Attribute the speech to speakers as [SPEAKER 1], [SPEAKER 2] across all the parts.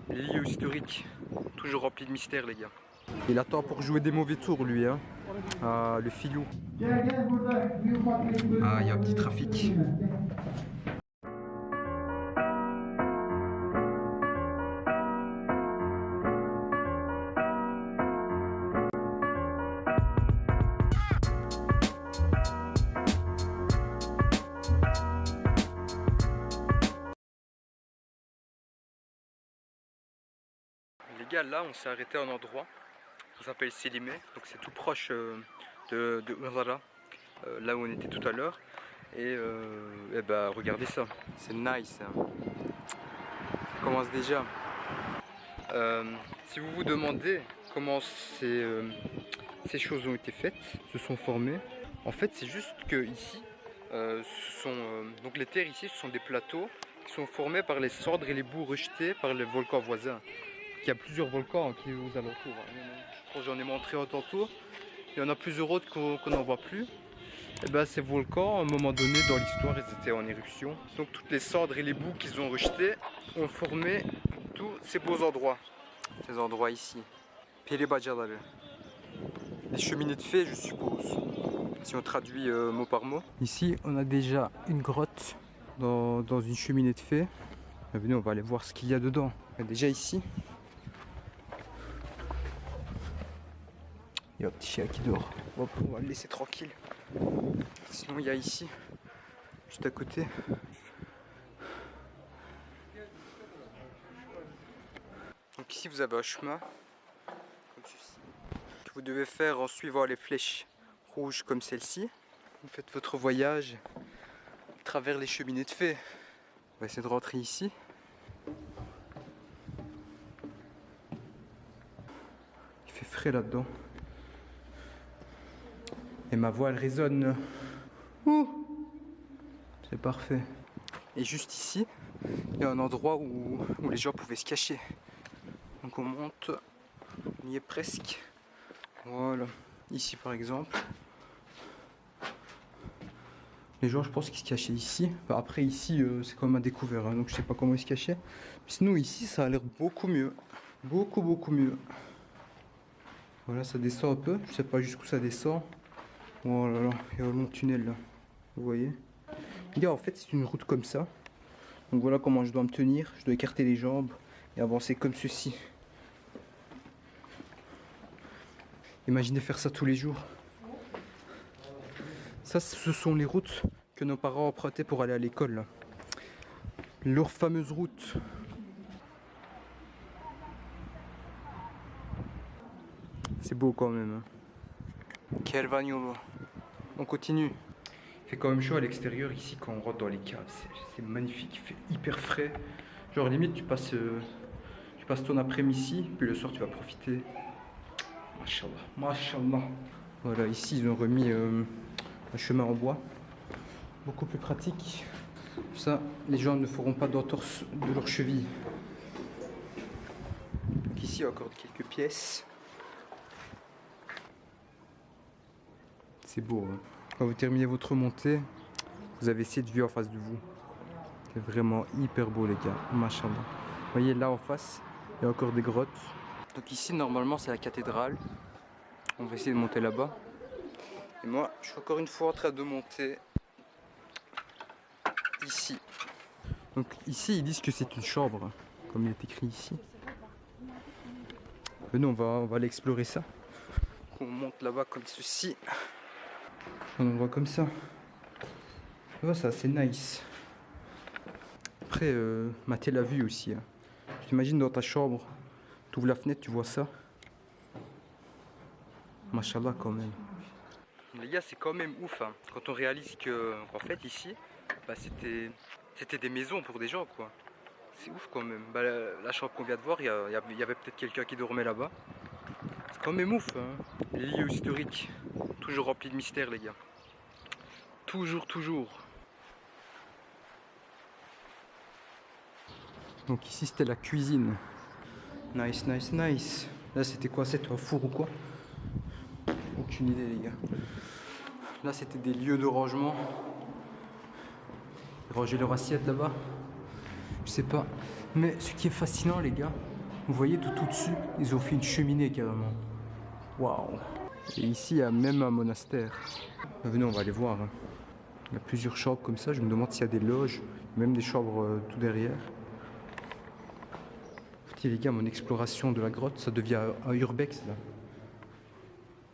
[SPEAKER 1] Les lieux historiques, toujours remplis de mystères les gars. Il attend pour jouer des mauvais tours lui hein. Ah le filou. Ah il y a un petit trafic. Les gars là on s'est arrêté à un endroit. Ça s'appelle Selimé, donc c'est tout proche de Urlara, là où on était tout à l'heure. Et bah regardez ça, c'est nice. Hein. Ça commence déjà. Si vous vous demandez comment ces choses ont été faites, se sont formées, en fait c'est juste que ici, donc les terres ici, ce sont des plateaux qui sont formés par les cendres et les boues rejetées par les volcans voisins. Il y a plusieurs volcans qui sont aux alentours. Je crois que j'en ai montré un tantôt. Il y en a plusieurs autres qu'on n'en voit plus. Et ben ces volcans, à un moment donné dans l'histoire, ils étaient en éruption. Donc toutes les cendres et les boues qu'ils ont rejetées ont formé tous ces beaux endroits. Ces endroits ici. Peri-Bacaları. Les cheminées de fées, je suppose. Si on traduit mot par mot. Ici, on a déjà une grotte dans une cheminée de fées. Venez, on va aller voir ce qu'il y a dedans. Et déjà ici, il y a un petit chien qui dort. Hop, on va le laisser tranquille. Sinon, il y a ici, juste à côté, donc ici vous avez un chemin comme ceci que vous devez faire en suivant les flèches rouges comme celle-ci. Vous faites votre voyage à travers les cheminées de fées. On va essayer de rentrer ici. Il fait frais là-dedans. Et ma voix elle résonne. Ouh, c'est parfait. Et juste ici, il y a un endroit où les gens pouvaient se cacher. Donc on monte, on y est presque. Voilà, ici par exemple. Les gens je pense qu'ils se cachaient ici. Enfin, après ici c'est quand même à découvert, hein, donc je sais pas comment ils se cachaient. Mais sinon ici ça a l'air beaucoup mieux. Beaucoup mieux. Voilà, ça descend un peu, je sais pas jusqu'où ça descend. Oh là là, il y a un long tunnel là, vous voyez. Les gars, en fait c'est une route comme ça. Donc voilà comment je dois me tenir, je dois écarter les jambes et avancer comme ceci. Imaginez faire ça tous les jours. Ça, ce sont les routes que nos parents empruntaient pour aller à l'école. Leur fameuse route. C'est beau quand même. Kervanyolo. On continue. Il fait quand même chaud à l'extérieur ici quand on rentre dans les caves. C'est magnifique, il fait hyper frais. Genre limite tu passes ton après-midi ici, puis le soir tu vas profiter. Mashallah, mashallah. Voilà, ici ils ont remis un chemin en bois. Beaucoup plus pratique. Ça, les gens ne feront pas d'entorse de leurs chevilles. Donc ici, il y a encore quelques pièces. C'est beau. Hein. Quand vous terminez votre montée, vous avez cette vue en face de vous. C'est vraiment hyper beau, les gars. Machallah. Vous voyez, là en face, il y a encore des grottes. Donc ici, normalement, c'est la cathédrale. On va essayer de monter là-bas. Et moi, je suis encore une fois en train de monter ici. Donc ici, ils disent que c'est une chambre, comme il est écrit ici. Venez, on va aller explorer ça. On monte là-bas comme ceci. On voit comme ça. Oh, ça, c'est nice. Après, mater la vue aussi. Hein. Tu t'imagines dans ta chambre, tu ouvres la fenêtre, tu vois ça. Machallah quand même. Les gars, c'est quand même ouf hein, quand on réalise qu'en fait ici, bah, c'était des maisons pour des gens quoi. C'est ouf quand même. Bah, la chambre qu'on vient de voir, il y avait peut-être quelqu'un qui dormait là-bas. C'est quand même ouf hein. Les lieux historiques, toujours remplis de mystères les gars. Toujours. Donc ici c'était la cuisine. Nice. Là c'était quoi? C'était un four ou quoi? Aucune idée les gars. Là c'était des lieux de rangement. Ils rangeaient leur assiette là-bas. Je sais pas. Mais ce qui est fascinant les gars, Vous voyez tout au-dessus, ils ont fait une cheminée carrément. Waouh. Et ici, il y a même un monastère. Venez, on va aller voir. Hein. Il y a plusieurs chambres comme ça. Je me demande s'il y a des loges, même des chambres tout derrière. Écoutez les gars, mon exploration de la grotte, ça devient un urbex là.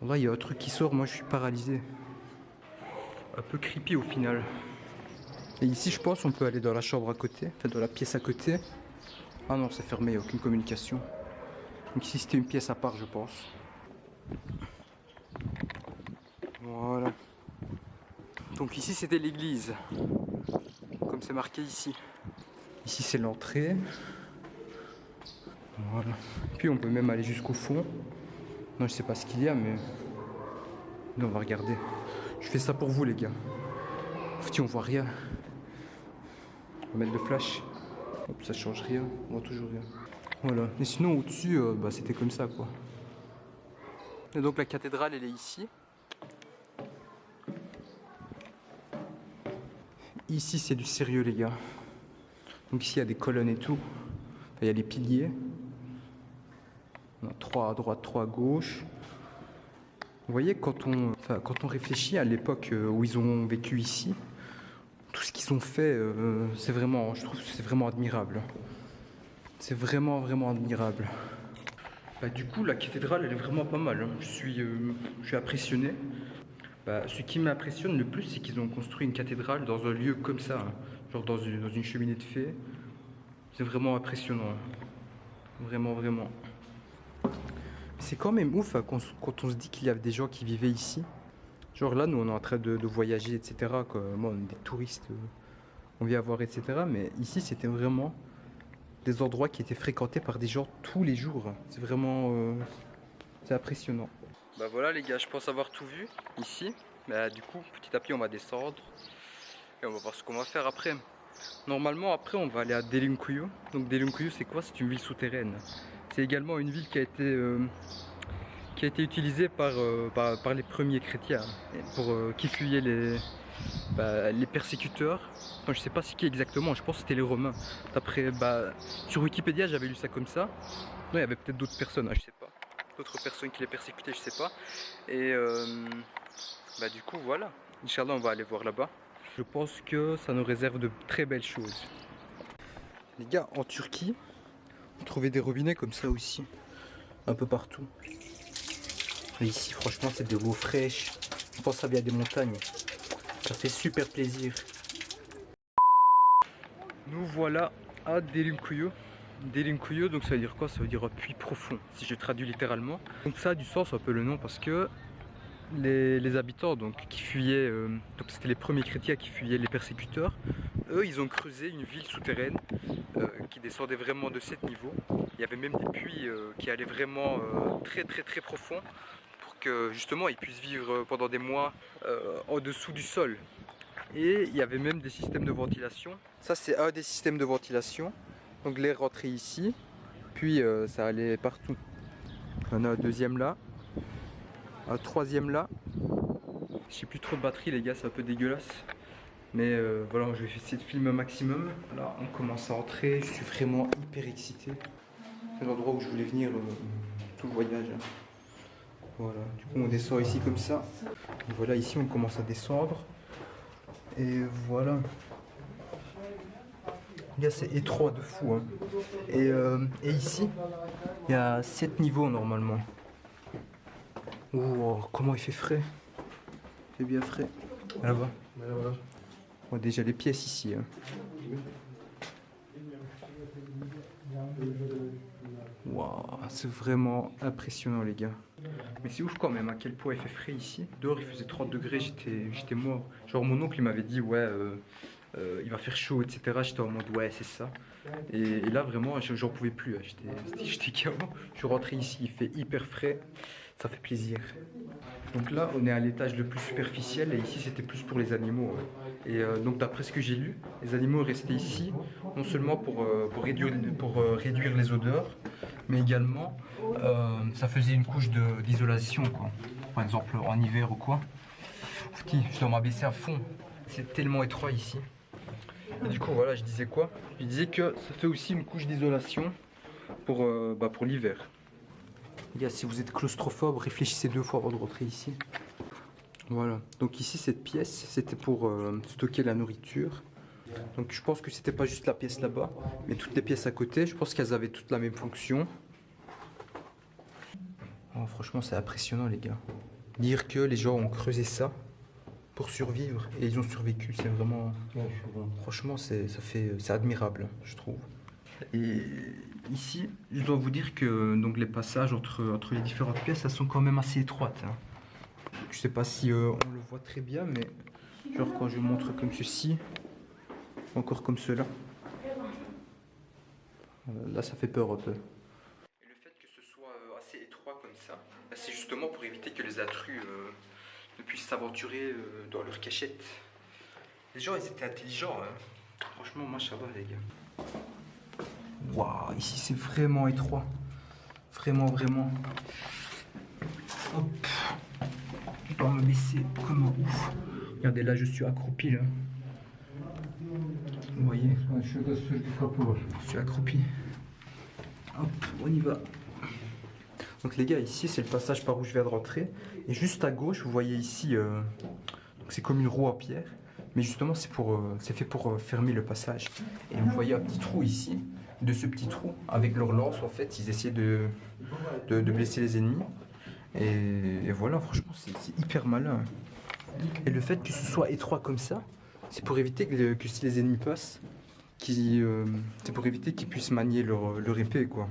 [SPEAKER 1] Là, il y a un truc qui sort, moi je suis paralysé. Un peu creepy au final. Et ici, je pense, on peut aller dans la chambre à côté, enfin dans la pièce à côté. Ah non, c'est fermé, il n'y a aucune communication. Donc ici, c'était une pièce à part, je pense. Voilà. Donc ici, c'était l'église. Comme c'est marqué ici. Ici, c'est l'entrée. Voilà. Puis on peut même aller jusqu'au fond. Non, je sais pas ce qu'il y a, mais... Non, on va regarder. Je fais ça pour vous, les gars. On voit rien. On va mettre le flash. Hop, ça change rien. On voit toujours rien. Voilà. Et sinon, au-dessus, c'était comme ça, quoi. Et donc, la cathédrale, elle est ici. Ici, c'est du sérieux, les gars. Donc ici, il y a des colonnes et tout. Enfin, il y a les piliers. On a 3 à droite, 3 à gauche. Vous voyez, quand on réfléchit à l'époque où ils ont vécu ici, tout ce qu'ils ont fait, c'est vraiment, je trouve que c'est vraiment admirable. C'est vraiment, vraiment admirable. Bah, du coup, la cathédrale, elle est vraiment pas mal. Hein. Je suis impressionné. Bah, ce qui m'impressionne le plus, c'est qu'ils ont construit une cathédrale dans un lieu comme ça, hein. Genre dans une cheminée de fée. C'est vraiment impressionnant. Hein. Vraiment, vraiment. C'est quand même ouf hein, quand on se dit qu'il y a des gens qui vivaient ici. Genre là, nous, on est en train de voyager, etc. Quoi. Moi, on est des touristes, on vient voir, etc. Mais ici, c'était vraiment des endroits qui étaient fréquentés par des gens tous les jours. C'est vraiment... c'est impressionnant. Bah voilà les gars, je pense avoir tout vu ici. Bah, du coup, petit à petit, on va descendre. Et on va voir ce qu'on va faire après. Normalement, après, on va aller à Delunkuyu. Donc Delunkuyu, c'est quoi? C'est une ville souterraine. C'est également une ville qui a été utilisée par les premiers chrétiens qui fuyaient les persécuteurs. Enfin, je sais pas c'est qui exactement, je pense que c'était les Romains. D'après, sur Wikipédia, j'avais lu ça comme ça. Non, il y avait peut-être d'autres personnes, hein, je sais pas. D'autres personnes qui les persécutaient, je sais pas. Et du coup, voilà. Inch'Allah, on va aller voir là-bas. Je pense que ça nous réserve de très belles choses. Les gars, en Turquie, on trouvait des robinets comme ça aussi. Un peu partout. Et ici, franchement, c'est de l'eau fraîche. Je pense que ça vient des montagnes. Ça fait super plaisir. Nous voilà à Delunkuyu. Delunkuyu, donc ça veut dire quoi? Ça veut dire puits profond, si je traduis littéralement. Donc ça a du sens un peu le nom parce que les habitants donc, qui fuyaient, donc c'était les premiers chrétiens qui fuyaient les persécuteurs, eux ils ont creusé une ville souterraine qui descendait vraiment de 7 niveaux. Il y avait même des puits qui allaient vraiment très très très profond pour que justement ils puissent vivre pendant des mois en dessous du sol. Et il y avait même des systèmes de ventilation. Ça c'est un des systèmes de ventilation. Donc l'air rentrait ici, puis ça allait partout. On a un deuxième là. Un troisième là. J'ai plus trop de batterie les gars, c'est un peu dégueulasse. Mais voilà, je vais essayer de filmer un maximum. Là, on commence à entrer. Je suis vraiment hyper excité. C'est l'endroit où je voulais venir tout le voyage. Voilà, du coup on descend ici comme ça. Et voilà, ici on commence à descendre. Et voilà. Là c'est étroit de fou. Hein. Et ici, il y a 7 niveaux normalement. Oh, comment il fait frais. Il fait bien frais. Là-bas. Bon, déjà les pièces ici. Hein. Wow, c'est vraiment impressionnant les gars. Mais c'est ouf quand même à quel point il fait frais ici. Dehors il faisait 30 degrés, j'étais mort. Genre mon oncle il m'avait dit ouais il va faire chaud etc. J'étais en mode ouais c'est ça. Et là vraiment j'en pouvais plus. J'étais KO. Je suis rentré ici, il fait hyper frais. Ça fait plaisir. Donc là on est à l'étage le plus superficiel et ici c'était plus pour les animaux. Et donc d'après ce que j'ai lu, les animaux restaient ici non seulement pour réduire les odeurs, mais également ça faisait une couche d'isolation quoi. Par exemple en hiver ou quoi. Je dois m'abaisser à fond. C'est tellement étroit ici. Et du coup voilà, je disais quoi? Je disais que ça fait aussi une couche d'isolation pour l'hiver. Les gars, si vous êtes claustrophobe, réfléchissez 2 fois avant de rentrer ici. Voilà, donc ici cette pièce, c'était pour stocker la nourriture. Donc je pense que c'était pas juste la pièce là-bas, mais toutes les pièces à côté, je pense qu'elles avaient toutes la même fonction. Oh, franchement, c'est impressionnant les gars. Dire que les gens ont creusé ça pour survivre et ils ont survécu, c'est vraiment... Franchement, c'est admirable, je trouve. Et ici, je dois vous dire que donc, les passages entre les différentes pièces, elles sont quand même assez étroites. Hein. Je sais pas si on le voit très bien, mais genre quand je montre comme ceci, encore comme cela, là ça fait peur un peu. Et le fait que ce soit assez étroit comme ça, c'est justement pour éviter que les intrus ne puissent s'aventurer dans leur cachette. Les gens ils étaient intelligents, hein. Franchement moi ça va les gars. Waouh, ici c'est vraiment étroit. Vraiment, vraiment. Hop. Je dois me baisser comme un ouf. Regardez là, je suis accroupi là. Vous voyez? Je suis accroupi. Hop, on y va. Donc les gars, ici c'est le passage par où je viens de rentrer. Et juste à gauche, vous voyez ici, c'est comme une roue en pierre. Mais justement, c'est fait pour fermer le passage. Et vous voyez un petit trou ici. De ce petit trou, avec leur lance, en fait, ils essayaient de blesser les ennemis. Et voilà, franchement, c'est hyper malin. Et le fait que ce soit étroit comme ça, c'est pour éviter que si les ennemis passent, c'est pour éviter qu'ils puissent manier leur épée, quoi.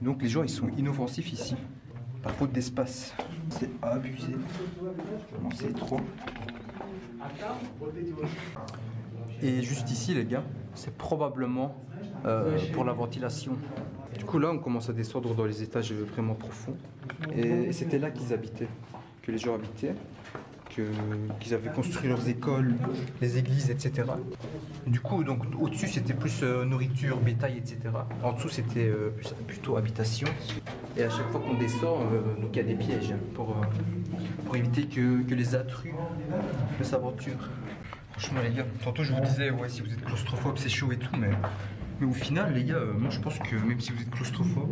[SPEAKER 1] Donc les gens, ils sont inoffensifs ici, par faute d'espace. C'est abusé. Vraiment, c'est étroit. Et juste ici, les gars, c'est probablement pour la ventilation. Du coup, là, on commence à descendre dans les étages vraiment profonds. Et c'était là qu'ils habitaient, que les gens habitaient, qu'ils avaient construit leurs écoles, les églises, etc. Du coup, donc au-dessus, c'était plus nourriture, bétail, etc. En dessous, c'était plutôt habitation. Et à chaque fois qu'on descend, donc il y a des pièges pour éviter que les intrus ne s'aventurent. Franchement les gars, tantôt je vous disais ouais si vous êtes claustrophobe c'est chaud et tout mais au final les gars, moi je pense que même si vous êtes claustrophobe...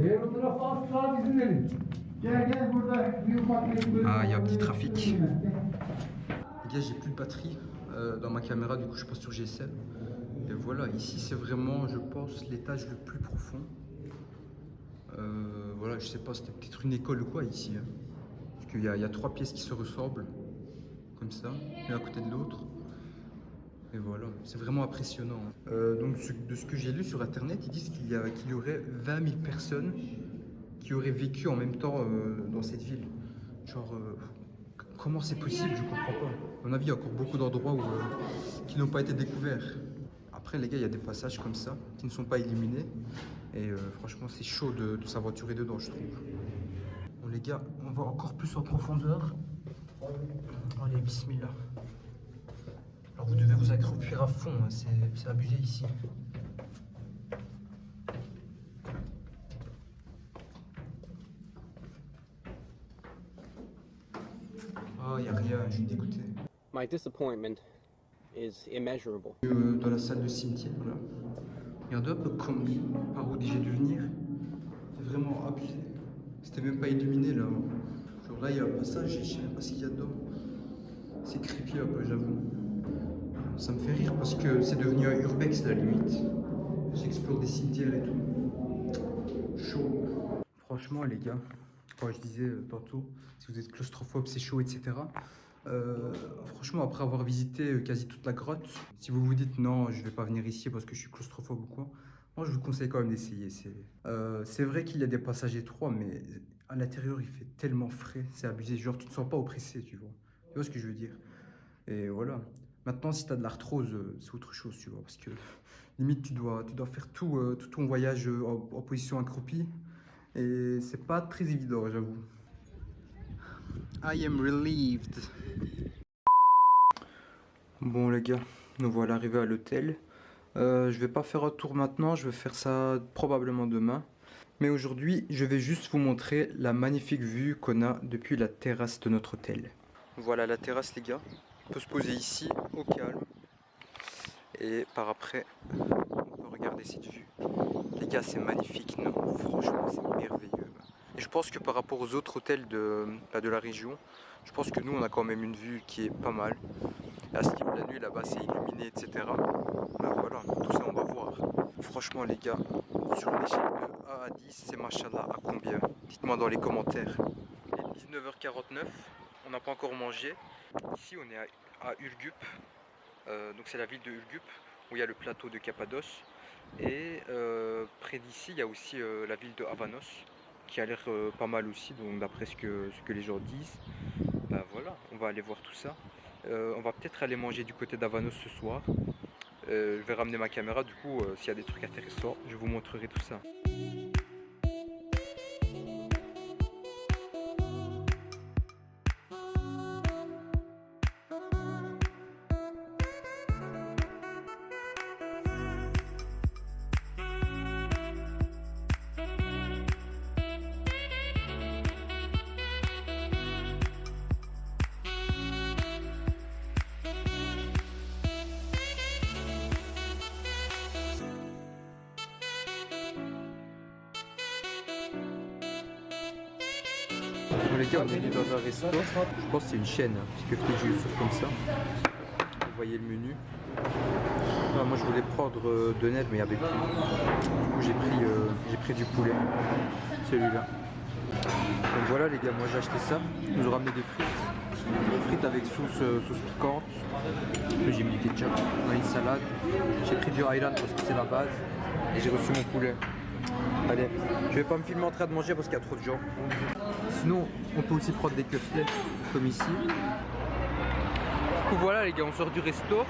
[SPEAKER 1] Ah il y a un petit trafic. Les gars j'ai plus de batterie dans ma caméra du coup je passe sur GSM. Et voilà ici c'est vraiment je pense l'étage le plus profond. Voilà je sais pas c'était peut-être une école ou quoi ici. Hein. Parce qu'il y a 3 pièces qui se ressemblent comme ça, l'une à côté de l'autre. Et voilà, c'est vraiment impressionnant. Donc de ce que j'ai lu sur internet, ils disent qu'il y aurait 20 000 personnes qui auraient vécu en même temps dans cette ville. Genre, comment c'est possible? Je comprends pas. À mon avis, il y a encore beaucoup d'endroits qui n'ont pas été découverts. Après, les gars, il y a des passages comme ça qui ne sont pas illuminés. Et franchement, c'est chaud de s'aventurer dedans, je trouve. Bon, les gars, on va encore plus en profondeur. Allez, bismillah. Alors vous devez vous accroupir à fond, hein. C'est abusé ici. Oh, il n'y a rien, je suis dégoûté.
[SPEAKER 2] My disappointment is immeasurable.
[SPEAKER 1] Dans la salle de cimetière, là. Regardez un peu comme par où j'ai dû venir. C'est vraiment abusé. C'était même pas illuminé là. Genre là, il y a un passage, je sais même pas ce qu'il y a dedans. C'est creepy un peu, j'avoue. Ça me fait rire parce que c'est devenu un urbex à la limite. J'explore des cimetières et tout. Chaud. Franchement les gars, comme je disais tantôt, si vous êtes claustrophobe c'est chaud etc. Franchement après avoir visité quasi toute la grotte, si vous vous dites non je vais pas venir ici parce que je suis claustrophobe ou quoi, moi je vous conseille quand même d'essayer. C'est vrai qu'il y a des passages étroits mais à l'intérieur il fait tellement frais, c'est abusé, genre tu te sens pas oppressé tu vois ce que je veux dire. Et voilà. Maintenant, si tu as de l'arthrose, c'est autre chose, tu vois, parce que limite, tu dois faire tout ton voyage en position accroupie, et c'est pas très évident, j'avoue. I am relieved. Bon, les gars, nous voilà arrivés à l'hôtel. Je vais pas faire un tour maintenant, je vais faire ça probablement demain. Mais aujourd'hui, je vais juste vous montrer la magnifique vue qu'on a depuis la terrasse de notre hôtel. Voilà la terrasse, les gars. On peut se poser ici, au calme. Et par après, on peut regarder cette vue. Les gars, c'est magnifique, non? Franchement, c'est merveilleux. Et je pense que par rapport aux autres hôtels de la région, je pense que nous, on a quand même une vue qui est pas mal. À ce qui la nuit là-bas, c'est illuminé, etc. Ben voilà, tout ça, on va voir. Franchement, les gars, sur une échelle de 1 à 10, c'est machallah à combien? Dites-moi dans les commentaires. Il est 19h49, on n'a pas encore mangé. Ici, on est à Ürgüp. Donc c'est la ville de Ürgüp où il y a le plateau de Cappadoce. Et près d'ici, il y a aussi la ville de Avanos qui a l'air pas mal aussi, donc d'après ce que les gens disent. Ben voilà, on va aller voir tout ça. On va peut-être aller manger du côté d'Avanos ce soir. Je vais ramener ma caméra, du coup, s'il y a des trucs intéressants, je vous montrerai tout ça. Bon les gars, on est venu dans un resto, je pense que c'est une chaîne, parce que peut-être je comme ça. Vous voyez le menu. Non, moi je voulais prendre de net mais il y avait plus. Du coup j'ai pris du poulet, celui-là. Donc voilà les gars, moi j'ai acheté ça, ils nous ont ramené des frites avec sauce piquante. J'ai mis du ketchup, on a une salade, j'ai pris du ayran parce que c'est la base et j'ai reçu mon poulet. Allez, je vais pas me filmer en train de manger parce qu'il y a trop de gens. Sinon, on peut aussi prendre des cutlets comme ici. Du coup, voilà les gars, on sort du resto.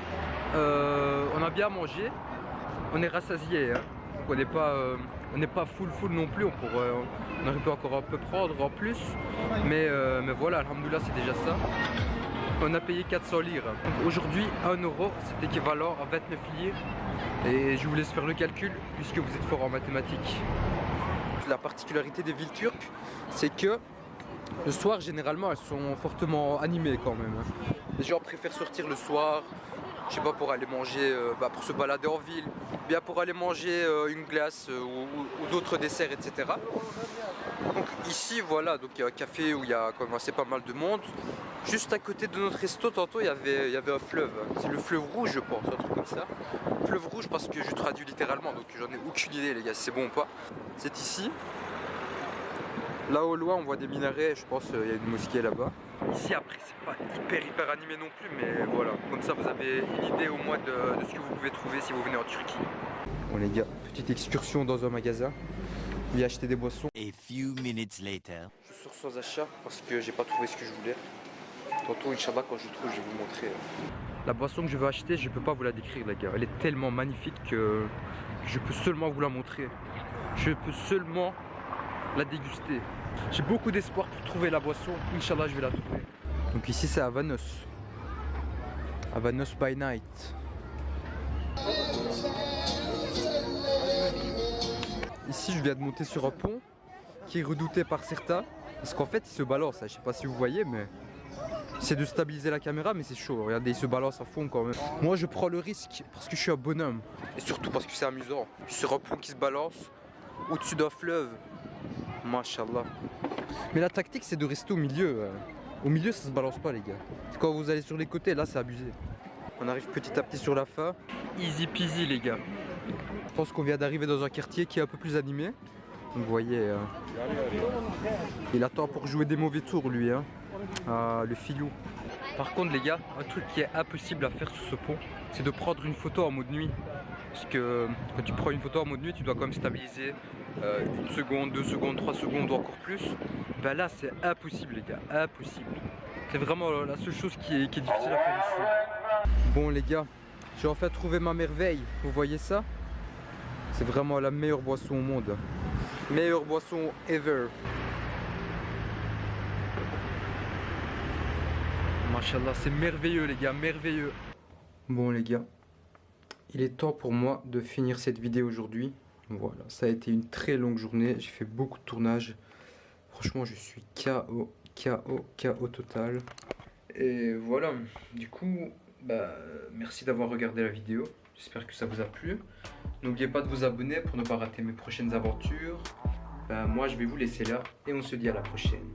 [SPEAKER 1] On a bien mangé. On est rassasié. Hein. Donc on n'est pas full non plus. On aurait pu encore un peu prendre en plus. Mais voilà, alhamdoulilah, c'est déjà ça. On a payé 400 lire. Aujourd'hui, 1 euro, c'est équivalent à 29 lire. Et je vous laisse faire le calcul puisque vous êtes fort en mathématiques. La particularité des villes turques, c'est que le soir, généralement, elles sont fortement animées quand même. Les gens préfèrent sortir le soir, je sais pas, pour aller manger, pour se balader en ville, bien pour aller manger une glace ou d'autres desserts, etc. Donc ici, voilà, donc il y a un café où il y a quand même assez pas mal de monde. Juste à côté de notre resto, tantôt, il y avait un fleuve. C'est le fleuve rouge, je pense, un truc comme ça. Fleuve rouge parce que je traduis littéralement, donc j'en ai aucune idée, les gars, si c'est bon ou pas. C'est ici. Là au loin, on voit des minarets, je pense qu'il y a une mosquée là-bas. Ici, après, c'est pas hyper animé non plus, mais voilà. Comme ça, vous avez une idée au moins de ce que vous pouvez trouver si vous venez en Turquie. Bon les gars, petite excursion dans un magasin. Il y a acheté des boissons.
[SPEAKER 3] A few minutes later.
[SPEAKER 1] Je sors sans achat parce que j'ai pas trouvé ce que je voulais. Tantôt, Inch'Allah, quand je trouve, je vais vous montrer. La boisson que je veux acheter, je peux pas vous la décrire, les gars. Elle est tellement magnifique que je peux seulement vous la montrer. Je peux seulement la déguster. J'ai beaucoup d'espoir pour trouver la boisson. Inch'Allah, je vais la trouver. Donc ici, c'est Avanos. Avanos by night. Ici, je viens de monter sur un pont qui est redouté par certains. Parce qu'en fait, il se balance. Je sais pas si vous voyez, mais c'est de stabiliser la caméra, mais c'est chaud. Regardez, il se balance à fond quand même. Moi, je prends le risque parce que je suis un bonhomme. Et surtout parce que c'est amusant. Je suis sur un pont qui se balance au-dessus d'un fleuve. Mashallah. Mais la tactique, c'est de rester au milieu. Au milieu, ça se balance pas, les gars. Quand vous allez sur les côtés, là, c'est abusé. On arrive petit à petit sur la fin. Easy peasy, les gars. Je pense qu'on vient d'arriver dans un quartier qui est un peu plus animé. Vous voyez, il attend pour jouer des mauvais tours, lui, hein. Le filou. Par contre, les gars, un truc qui est impossible à faire sur ce pont, c'est de prendre une photo en mode nuit. Parce que quand tu prends une photo en mode nuit, tu dois quand même stabiliser 1 seconde, 2 secondes, 3 secondes ou encore plus. Ben là, c'est impossible, les gars, impossible. C'est vraiment la seule chose qui est difficile à faire ici. Bon, les gars, j'ai enfin trouvé ma merveille. Vous voyez ça? C'est vraiment la meilleure boisson au monde. Meilleure boisson ever. Machallah, c'est merveilleux les gars, merveilleux. Bon les gars, il est temps pour moi de finir cette vidéo aujourd'hui. Voilà, ça a été une très longue journée, j'ai fait beaucoup de tournages. Franchement, je suis KO total. Et voilà, du coup, merci d'avoir regardé la vidéo. J'espère que ça vous a plu. N'oubliez pas de vous abonner pour ne pas rater mes prochaines aventures. Ben, moi je vais vous laisser là et on se dit à la prochaine.